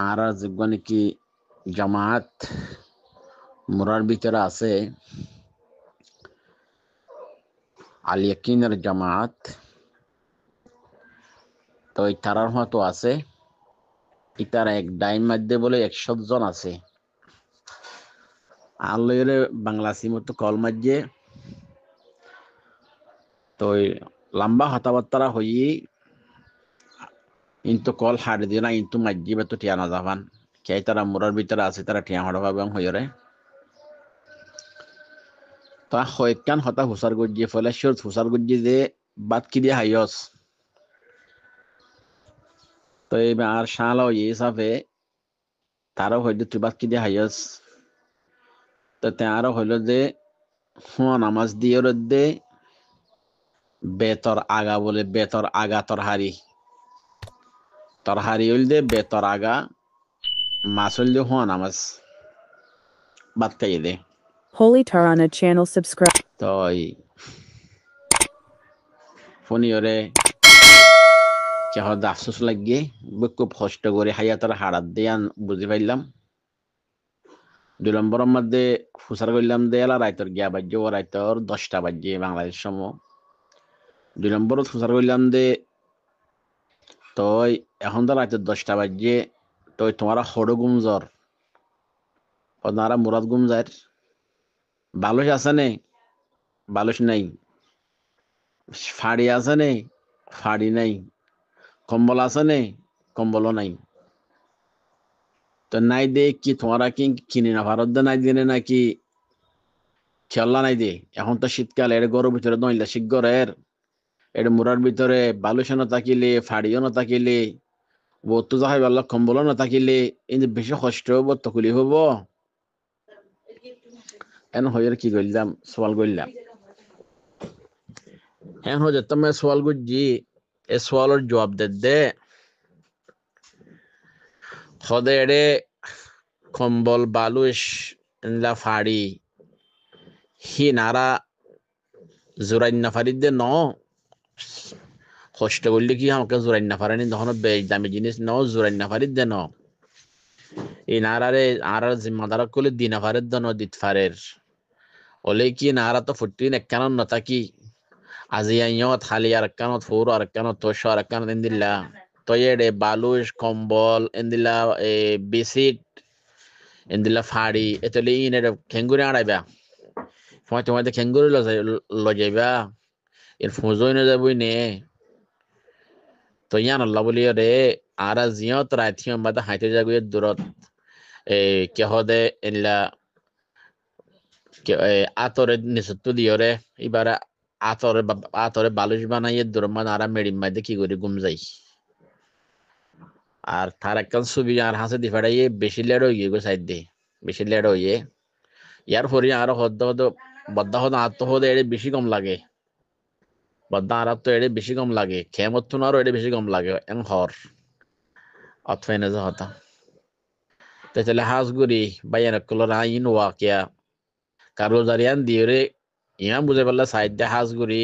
আর যেগুলো নাকি জামাত মোরার ভিতরে আছে, আল ইয়াকিনের জামাত, তো এই তারার মতো আছে। ইতার এক ডাইন মধ্যে বলে 100 জন আছে। আল্লাহর বাংলা সিমত কল মাঝে তো লম্বা হতাবার্তারা হই ইন্তু কল হাড়ি দিয়ে না ইন্তু মাঝি বা তো টিয়া না যাবান কে তারা মোরার ভিতরে আছে তারা টিয়া হড়া এবং হইরে তা হয়কান হতা হুসার গজ্জি ফলে শিওর হুসার গজ্জি যে বাদ কি দিয়ে হাইয়স তো আর শালা ওই হিসাবে তারও হইলে তুই বাদ কি দিয়ে হাইয়স তো তারও হইলো যে হুয়া নামাজ দিয়ে দে বেতর আগা বলে বেতর আগা তরহারি হইল দে বেতর আগা মাছ হইল দে হুয়া নামাজ বাদ খাইয়ে দে। Holy Tarana channel subscribe. তো ফোনি ওরে কেহ আফসোস লাগিয়ে খুব কষ্ট করে হাইয়া তার হারাত দিয়ে বুঝি পাইলাম। 2 নম্বরের মধ্যে ফুসার করলাম দেয়ালা রাইতর গিয়া বাজ্য ও রাইতর 10টা বাজে বাংলাদেশ সময়। 2 নম্বরত ফুসার করলাম দে তো এখন তো রাইতর 10টা বাজে তো তোমার হড়ো গুমজর ওনারা মুরাদ গুমজার বালুস আছে নে বালুস নাই, ফাড়ি আছে নে ফাড়ি নাই, কম্বল আছে নে কম্বলও নাই। তো নাই দে কি তোমরা কি কিনে না ভারত দে নাই দিনে নাকি খেললা নাই দে। এখন তো শীতকাল এর গরুর ভিতরে দইলা শিগরের এর মুরার ভিতরে বালুসও না থাকিলে ফাড়িও না থাকিলে বত্তু যাহাই বাল্লা কম্বলও না থাকিলে কিন্তু বেশি কষ্ট হবো তকুলি হবো। এখন হইয়ের কি করলাম সওয়াল করলাম এখন হয়ে যেত সওয়াল করছি এ সওয়ালের জবাব দে হদে এড়ে কম্বল বালুস এনলা ফাড়ি হি নারা জোরাইন না ফাড়ি দে ন কষ্ট করলে কি আমাকে জোরাইন না ফারেনি তখন বেশ দামি জিনিস ন জোরাইন না ফারি দে ন এই নারারে আর জিম্মাদার করলে দিনা ফারের দন দিত ফারের ওলে কি নারা তো ফুটিন একখান নতাকি আজি আইয়ত খালি আর একখানত ফুর আর একখানত তোষ আর একখানত এন্দিল্লা তো এডে বালুস কম্বল এন্দিল্লা বেসিট এন্দিল্লা ফাড়ি এতলে ইন এটা খেঙ্গুরে আড়াইবা সময় তোমাদের খেঙ্গুরে লজাইবা এর ফুজই না যাবই নে তো ইয়ান আল্লাহ বলি রে আর জিয়ত রাইথিয়ম বাদা হাইতে যাগুয়ে দূরত কেহ দে এনলা আতরে নিচত্ব দিয়রে এবারে আতরে বালুস বানাইয়ে দূরমান আর মেডিম মাইদে কি করে গুম যাই আর তার একখান ছবি আর হাসে দি ফেড়াইয়ে বেশি লেড হয়ে গিয়ে গো সাইড দিয়ে বেশি লেড হইয়ে ইয়ার পরে আর হদ্দ হদ বদ্দা হদ আত্ম হদ এড়ে বেশি কম লাগে বদ্দা আর তো এড়ে বেশি কম লাগে খেমত তো আরো এড়ে বেশি কম লাগে এন হর অথফাইনে যে হতা তাহলে হাঁসগুড়ি বাইয়ান কলর আইন ওয়াকিয়া কারো জারিয়ান দিয়রে ইয়া বুঝে পারলে সাইড দিয়ে হাঁসগুড়ি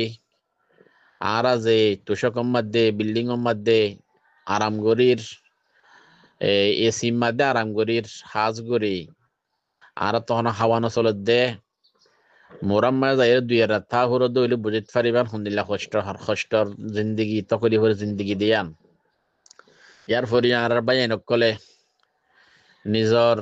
আর যে তুষকম মধ্যে বিল্ডিং মধ্যে আরামগড়ির এসির মধ্যে আরামগড়ির হাঁসগুড়ি আর তখন হাওয়ানো চলত দে মোরাম মাঝে যাই 2 রাত থা হলো দইলে বুঝিত পারিবান হুন্দিল্লা কষ্টর জিন্দগি তকলি হরে জিন্দগি দিয়ান ইয়ার পরে আর বাইয়ান কলে নিজর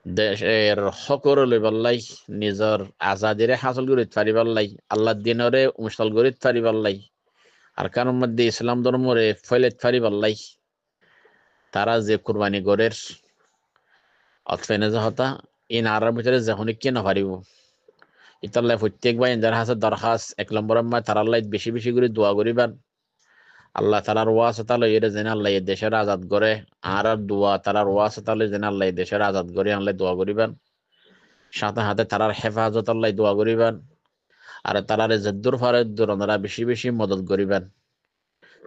দেশের হকর লইবাল্লাই নিজর আজাদিরে হাসল করিতে পারিবাল্লাই আল্লাহ দিনরে মুসল করিতে পারিবাল্লাই আর কারোর মধ্যে ইসলাম ধর্মরে ফয়লেতে পারিবাল্লাই তারা যে কুরবানি গরের অতফেনে যে হতা এই নারার ভিতরে যখন কে না পারিব ইতাল্লাই প্রত্যেক ভাই যার হাসে দরখাস 1 নম্বর তার আল্লাহ বেশি বেশি করে দোয়া করিবান আল্লাহ তালার ওয়াস তালে এর যেন আল্লাহ দেশের আজাদ করে আর দোয়া তালার ওয়াস তালে যেন আল্লাহ দেশের আজাদ করে আল্লাহ দোয়া করিবেন সাথে হাতে তারার হেফাজত আল্লাহ দোয়া করিবেন আর তারারে জদ্দুর ফারের দূর ওনারা বেশি বেশি মদত করিবেন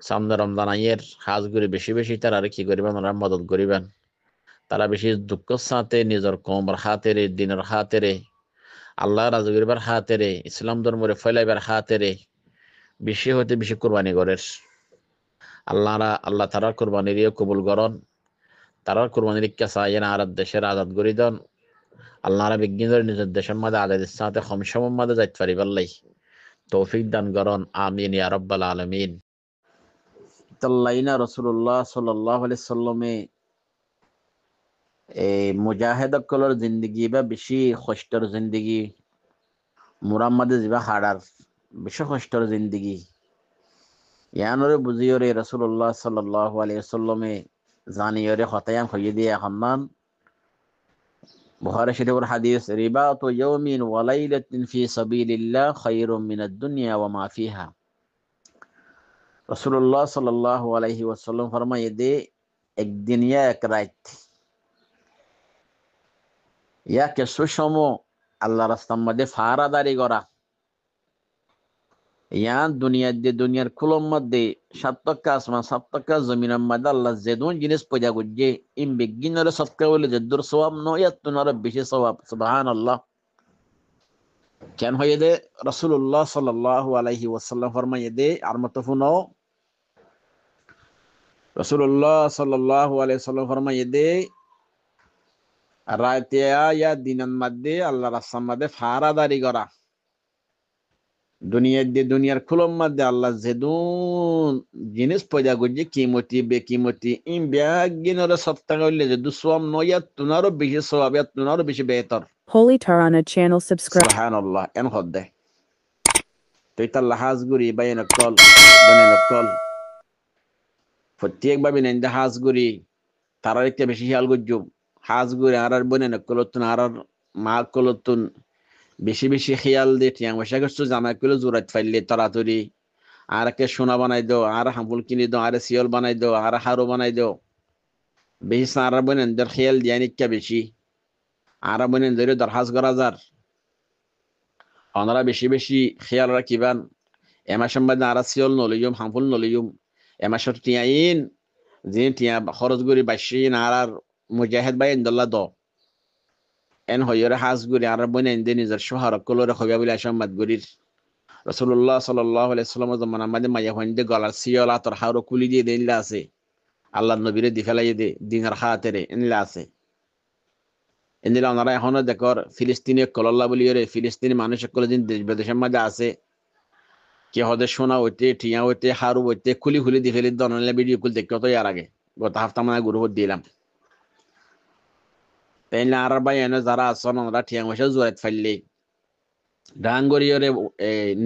সামনে রমজান আইয়ের হাজ করে বেশি বেশি তারারে কি করিবেন ওনারা মদত করিবেন তারা বেশি দুঃখের সাথে নিজের কমর হাতেরে দিনের হাতেরে আল্লাহ রাজি করিবার হাতেরে ইসলাম ধর্মরে ফেলাইবার হাতেরে বেশি হইতে বেশি কোরবানি করে আল্লাহ তারার কোরবানিরিও কবুল করন, তারার কোরবানির ইচ্ছা চাই না আর দেশের আজাদ করি দেন। আল্লাহরা বিজ্ঞান ধরে নিজের দেশের মাঝে আজাদের সাথে কম সময়ের মাঝে যাইতে পারি পারলাই তৌফিক দান করন, আমিন ইয়া রাব্বাল আলামিন। তাল্লাইনা রাসূলুল্লাহ সাল্লাল্লাহু আলাইহি সাল্লামে এই মুজাহিদকলৰ জিন্দগি বা বেশি কষ্টৰ জিন্দগি, মুরাম্মাদে যিবা হাড়ার বেশি কষ্টর জিন্দগি ইয়ানরে বুঝিয়রে রাসূলুল্লাহ সাল্লাল্লাহু আলাইহি সাল্লামে জানিয়রে হতায়াম হইয়ে দিয়ে হান্নান বুখারী শরীফের হাদিস রিবাতু ইয়াউমিন ওয়া লাইলাতিন ফি সাবিলিল্লাহ খায়রুম মিনাদ দুনিয়া ওয়া মা ফিহা। রাসূলুল্লাহ সাল্লাল্লাহু আলাইহি ওয়াসাল্লাম ফরমায়ে দে একদিন ইয়া এক রাত ইয়া কিছু সময় আল্লাহ রাস্তার মধ্যে ফারাদারি করা ইয়ান দুনিয়ার কুলম মধ্যে সাতকা আসমান সাতকা জমিনের মধ্যে আল্লাহ যেদুন জিনিস পয়দা করছে ইম বিজ্ঞানের সৎকা বলে যেদুর সওয়াব নয় তুনার বেশি সওয়াব সুবহানাল্লাহ। কেন হয়ে দে রাসূলুল্লাহ সাল্লাল্লাহু আলাইহি ওয়াসাল্লাম ফরমায়ে দে আর মতো শুনো রাসূলুল্লাহ সাল্লাল্লাহু আলাইহি ওয়াসাল্লাম ফরমায়ে দে রাতে ইয়া দিনের মধ্যে আল্লাহ রাস্তার মধ্যে ফারাদারি করা দুনিয়ার খুলম মধ্যে আল্লাহ যেদুন জিনিস পয়দা করছে কিমতি বেকিমতি ইম ব্যাগিনরে সপ্তাহ হইলে যে দুসওয়াম নয়া তুনারও বেশি সওয়াব তুনারও বেশি বেহতর। Holy Tarana channel subscribe. সুবহানাল্লাহ এন হদ্দে তুই তার হাজগুড়ি বাইনকল প্রত্যেক ভাবে নেন্দে হাজগুড়ি তারার একটা বেশি খেয়াল করছো হাজগুড়ি আর বনেনকলতুন আর মা কলতুন বেশি বেশি খেয়াল দিয়ে টিয়াং বসা করছো জামা করলে জোরাত ফাইলে তাড়াতাড়ি আর কে সোনা বানাই দো আর হাম্পুল কিনে দো আর সিয়ল বানাই দো আর হারো বানাই দো বেশি সারা বোনেনদের খেয়াল দিয়ে নিকা বেশি আর বোনেনদের দরখাস করা যার ওনারা বেশি বেশি খেয়াল রাখিবান এমাসের মধ্যে আর সিয়ল নলিয়ম হাম্পুল নলিয়ম এমাসের টিয়াইন যে টিয়া খরচ করি বাইশিন আর মুজাহিদ বাই ইন্দল্লা দ এন হইরে হাজ গুরি আর বোনেনদের নিজের শহর কলরে হইবা বলে আসাম্মাদ গুরির রাসূলুল্লাহ সাল্লাল্লাহু আলাইহি ওয়াসাল্লাম জামানা মধ্যে মাইয়া হইন্দে গলার সিয়ল আতর হারো কুলি দিয়ে দিনলা আছে আল্লাহ নবীরে দি ফেলাই দে দিনের খাতেরে ইনলা আছে ইনলা ওনারা এখনো দেখর ফিলিস্তিনি কলল্লা বলিরে ফিলিস্তিনি মানুষ সকল দিন দেশ বিদেশের মধ্যে আছে কে হদে সোনা হইতে টিয়া হইতে হারু হইতে খুলি দি ফেলি দনলে ভিডিও কুল দেখতে তো ইয়ার আগে গত হাফতা মানে গুরু দিলাম তাইলে আর ভাই এনে যারা আছেন ওনারা টিয়া বসে জোরাত ফাইলে ডাঙ্গরিয়রে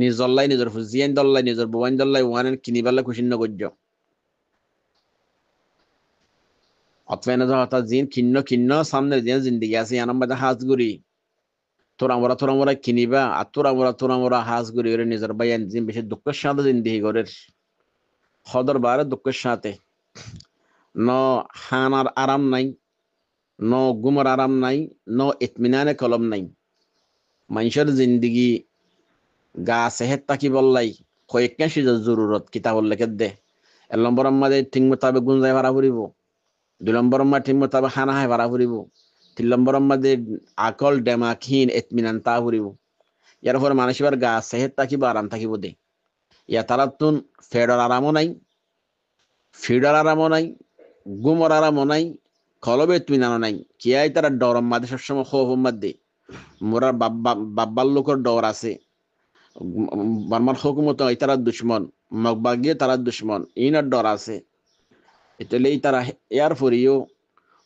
নিজল্লাই নিজের ফুজিয়ান দল্লাই নিজের বোয়াইন দল্লাই ওয়ানের কিনিবাল্লা খুশিন্ন করজ অতফেনে হতা জিন কিন্ন সামনের দিন জিন্দিগি আছে ইয়ানাম বাদে হাজগুড়ি তোরা কিনিবা আর তোরা হাজগুড়ি ওরে নিজের বাইয়ান জিন বেশি দুঃখের সাথে জিন্দিগি করের হদর বারে দুঃখের সাথে ন হানার আরাম নাই ন গুমর আরাম নাই ন ইতমিনানে কলম নাই মানুষের জিন্দিগি গা সেহেত তাকি বললাই কয়েকটা সিজের জরুরত কিতাবর লেখে দে 1 নম্বর আমাদের ঠিক মোতাবেক গুঞ্জায় ভাড়া ফুরিব 2 নম্বর আমার ঠিক মোতাবেক খানা হায় ভাড়া ফুরিব 3 নম্বর আমাদের আকল ডেমাখিন এতমিনান তা ফুরিব ইয়ার পরে মানুষের গা সেহেত তাকিব আরাম থাকিব দে ইয়া তারা তুন ফেডার আরামও নাই গুমর আরামও নাই কলবে এতমিনানও নাই কিয়াই তারা ডরম মাদে সবসময় খোফ মাদে মোরার বাব্বার লোকের ডর আছে বার্মার হুকুমত তারা দুশ্মন মগবাগিয়ে তারা দুশ্মন ইনার ডর আছে এটালেই তারা ইয়ার ফরিও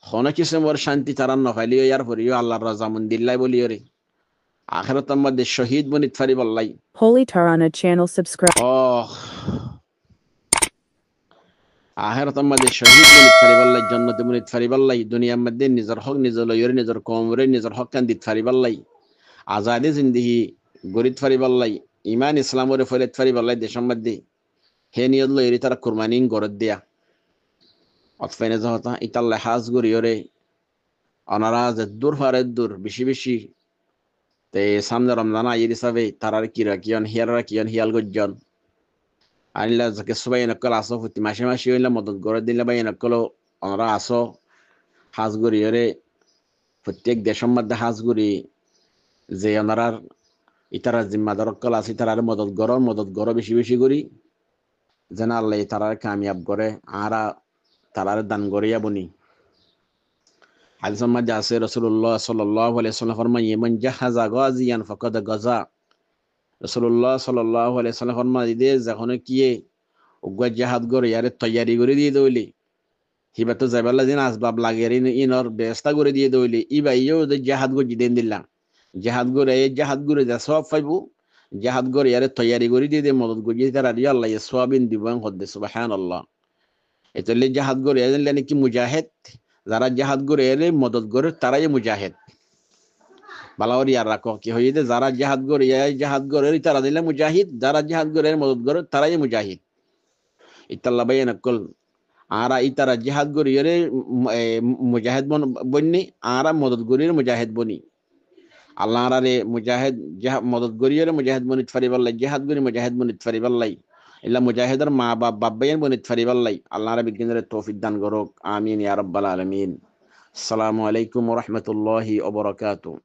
হনে কিসেমর শান্তি তারা নখাইলিও ইয়ার ফরিও আল্লাহর রাজামুন দিল্লাই বলিও রে আখিরাতের মধ্যে শহীদ বনিত ফারি বললাই Holy Tarana channel subscribe. আখিরাতের মধ্যে শহীদ বনিত ফারি বললাই জান্নাতে বনিত ফারি বললাই দুনিয়ার মধ্যে নিজের হক নিজের লইরে নিজের কওমরে নিজের হক কান দিত ফারি বললাই আজাদি জিন্দেগি গরিত ফারি বললাই ইমান ইসলামরে ফরিত ফারি বললাই দেশের মধ্যে হে নিয়ত লইরি তারা কুরবানিন গরত দিয়া অতফেনে যহতা ইতাল্লা হাজ গরিয়রে অনারা যে দূর ফারে দূর বেশি বেশি তে সামনে রমজান আইয়ের হিসাবে তারার কিরা কিয়ন হিয়াল গজ্জন আনিলা যাকে সবাই নকল আসো প্রতি মাসে হইলে মদত গড়ে দিলে বাই নকল ওনারা আসো হাজ গরিয়রে প্রত্যেক দেশের মধ্যে হাজ গরি যে ওনারার ইতারা জিম্মাদার কল আছে তারার মদত গড় বেশি বেশি করি যেন আল্লাহ তারার কামিয়াব করে আরা তারার দান করিয়া বনি হাদিসের মধ্যে আছে রাসূলুল্লাহ সাল্লাল্লাহু আলাইহি ওয়াসাল্লাম ফরমায় মান জাহাজা গাজিয়ান ফাকাদ গাজা রাসূলুল্লাহ সাল্লাল্লাহু আলাইহি ওয়াসাল্লাম ফরমায় যে যখন কিয়ে উগ্র জাহাদ করে ইয়ারে তৈয়ারি করে দিয়ে দইলি হিবা তো যাইবাল্লা দিন আসবাব লাগিয়ে ইনর ব্যবস্থা করে দিয়ে দইলি ইবাইও যে জাহাদ গো জিদেন দিলাম জাহাদ করে যা সব পাইবো জাহাদ করে ইয়ারে তৈয়ারি করে দিয়ে দে মদত গজিয়ে তারা আল্লাহ সোয়াবিন দিবান হদ্দে সুবহানাল্লাহ এতলে জাহাদ করে এলেন কি মুজাহিদ যারা জাহাদ করে এলে মদত করে তারাই মুজাহিদ বালাওয়ার ইয়ার রাখো কি হইতে যারা জাহাদ করে তারা দিলে মুজাহিদ যারা জাহাদ করে মদত করে তারাই মুজাহিদ ইতাল্লা বাইন কল আরা ইতারা জিহাদ গরিয়রে মুজাহিদ বন্নি আরা মদত গরিয়রে মুজাহিদ বনি আল্লাহ আরে মুজাহিদ মদত গরিয়রে মুজাহিদ বনিত ফারিবাল্লাই জিহাদ গরি মুজাহিদ বনিত ফারিবাল্লাই ইল্লা মুজাহিদের মা বাপ বাব্বাইন বনিত ফারিবাল্লাই আল্লাহ আরে বিজ্ঞানের তৌফিক দান করুক আমিন ইয়া রাব্বাল আলামিন আসসালামু আলাইকুম ওয়া রাহমাতুল্লাহি ওয়া বারাকাতুহু